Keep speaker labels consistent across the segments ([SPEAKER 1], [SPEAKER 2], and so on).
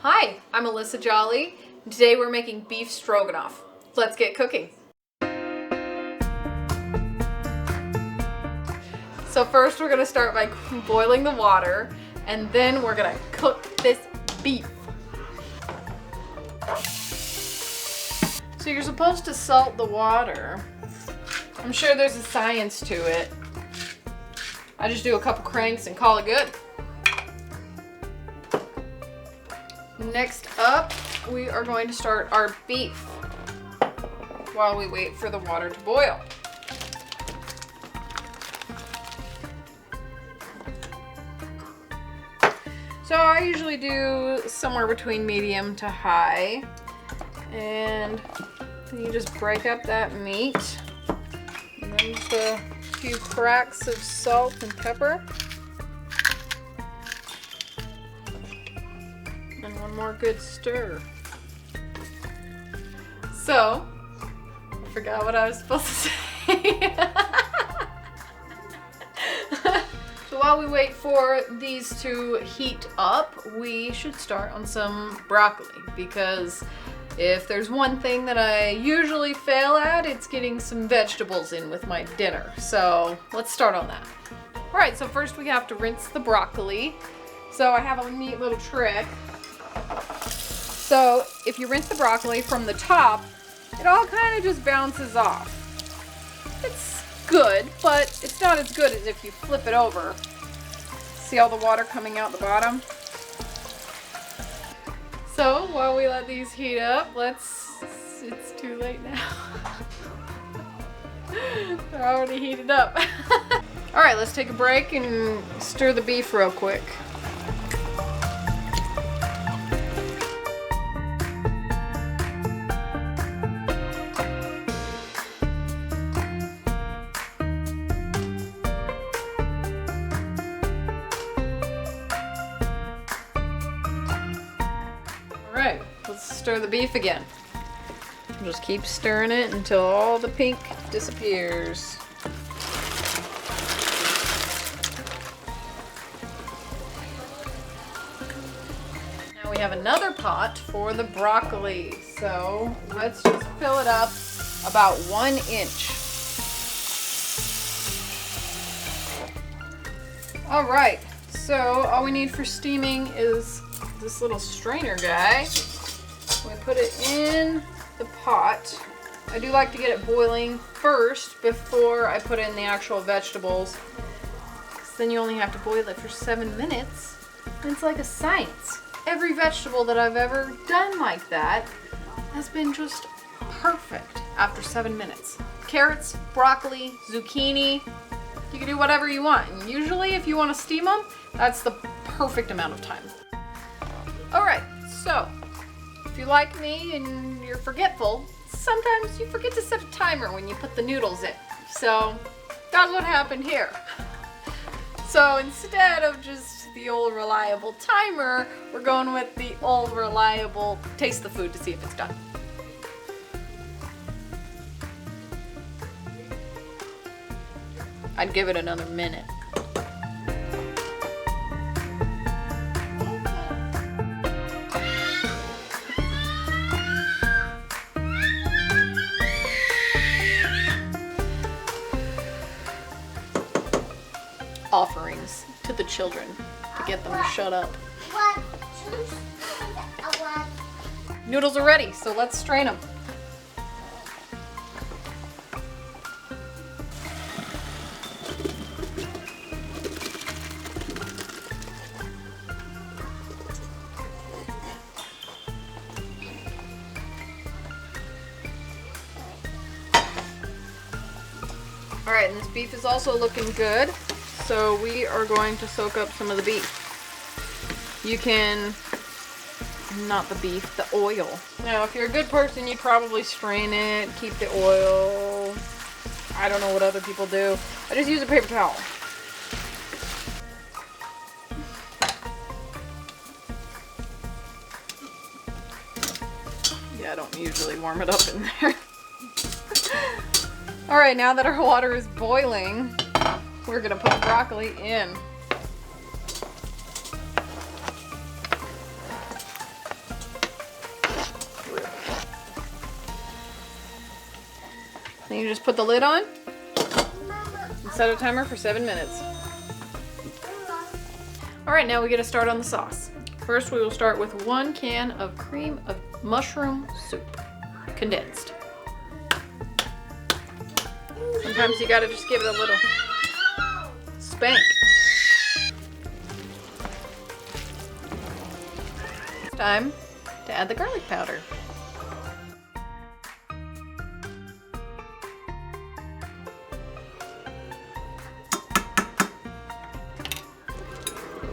[SPEAKER 1] Hi, I'm Alyssa Jolley, and today we're making beef stroganoff. Let's get cooking. So first we're going to start by boiling the water, and then we're going to cook this beef. So you're supposed to salt the water. I'm sure there's a science to it. I just do a couple cranks and call it good. Next up, we are going to start our beef while we wait for the water to boil. So I usually do somewhere between medium to high, and then you just break up that meat, and then just a few cracks of salt and pepper. And one more good stir. So, I forgot what I was supposed to say. So while we wait for these to heat up, we should start on some broccoli, because if there's one thing that I usually fail at, it's getting some vegetables in with my dinner. So let's start on that. All right, so first we have to rinse the broccoli. So I have a neat little trick. So if you rinse the broccoli from the top, it all kind of just bounces off. It's good, but it's not as good as if you flip it over. See all the water coming out the bottom? So while we let these heat up, it's too late now. They're already heated up. All right, let's take a break and stir the beef real quick. Alright, let's stir the beef again. Just keep stirring it until all the pink disappears. Now we have another pot for the broccoli. So let's just fill it up about 1 inch. Alright, so all we need for steaming is this little strainer guy. We put it in the pot. I do like to get it boiling first before I put in the actual vegetables, because then you only have to boil it for 7 minutes. And it's like a science. Every vegetable that I've ever done like that has been just perfect after 7 minutes. Carrots, broccoli, zucchini, you can do whatever you want. And usually if you want to steam them, that's the perfect amount of time. Alright, so if you're like me and you're forgetful, sometimes you forget to set a timer when you put the noodles in. So that's what happened here. So instead of just the old reliable timer, we're going with the old reliable taste the food to see if it's done. I'd give it another minute. Offerings to the children to get them to shut up. Noodles are ready, so let's strain them. All right, and this beef is also looking good. So we are going to soak up some of the beef. You can, not the beef, the oil. Now, if you're a good person, you probably strain it, keep the oil. I don't know what other people do. I just use a paper towel. Yeah, I don't usually warm it up in there. All right, now that our water is boiling, we're gonna put the broccoli in. Then you just put the lid on and set a timer for 7 minutes. All right, now we get to start on the sauce. First, we will start with 1 can of cream of mushroom soup, condensed. Sometimes you gotta just give it a little spank. Time to add the garlic powder.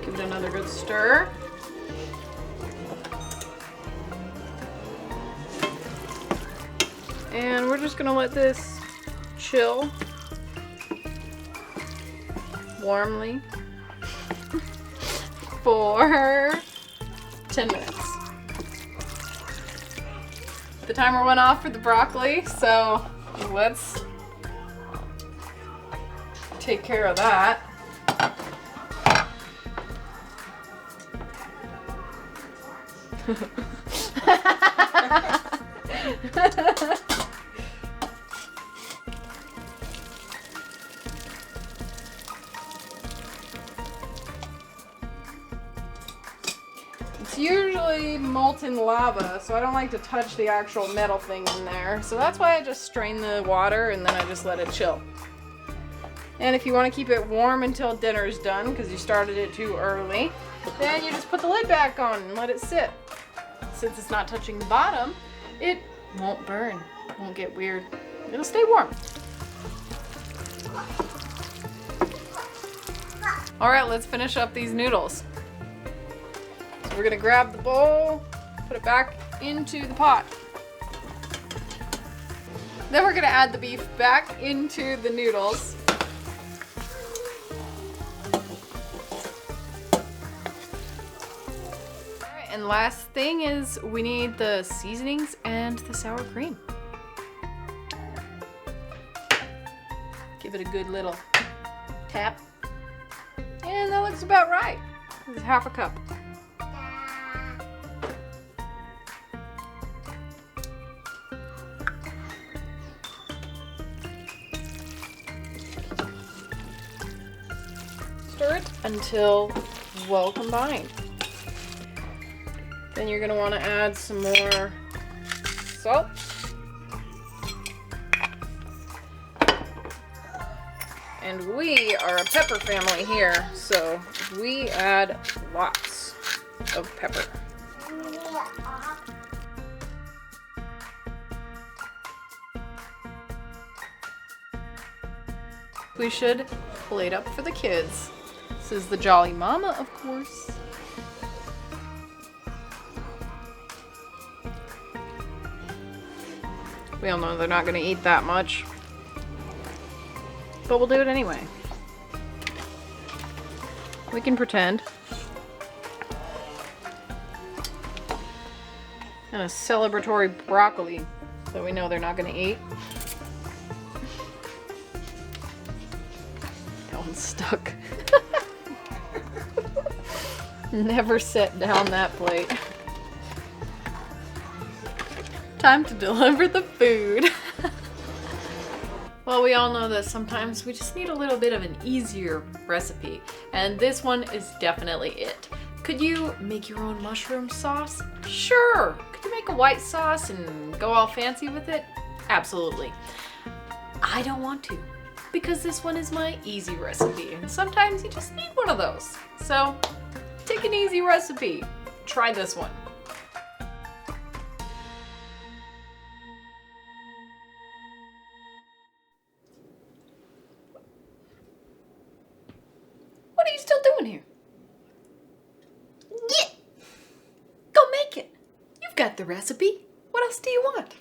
[SPEAKER 1] Give it another good stir. And we're just gonna let this chill warmly for 10 minutes. The timer went off for the broccoli, so let's take care of that. It's usually molten lava, so I don't like to touch the actual metal thing in there. So that's why I just strain the water and then I just let it chill. And if you want to keep it warm until dinner is done, because you started it too early, then you just put the lid back on and let it sit. Since it's not touching the bottom, it won't burn, won't get weird. It'll stay warm. All right, let's finish up these noodles. So we're gonna grab the bowl, put it back into the pot. Then we're gonna add the beef back into the noodles. And last thing is we need the seasonings and the sour cream. Give it a good little tap. And that looks about right. This is half a cup. Stir it until well combined. Then you're gonna wanna add some more salt. And we are a pepper family here, so we add lots of pepper. We should plate up for the kids. This is the Jolley Mama, of course. We all know they're not going to eat that much, but we'll do it anyway. We can pretend. And a celebratory broccoli that we know they're not going to eat. That one's stuck. Never set down that plate. Time to deliver the food. Well, we all know that sometimes we just need a little bit of an easier recipe, and this one is definitely it. Could you make your own mushroom sauce? Sure. Could you make a white sauce and go all fancy with it? Absolutely. I don't want to, because this one is my easy recipe, and sometimes you just need one of those. So, take an easy recipe. Try this one. What are you still doing here? Yeah. Go make it. You've got the recipe. What else do you want?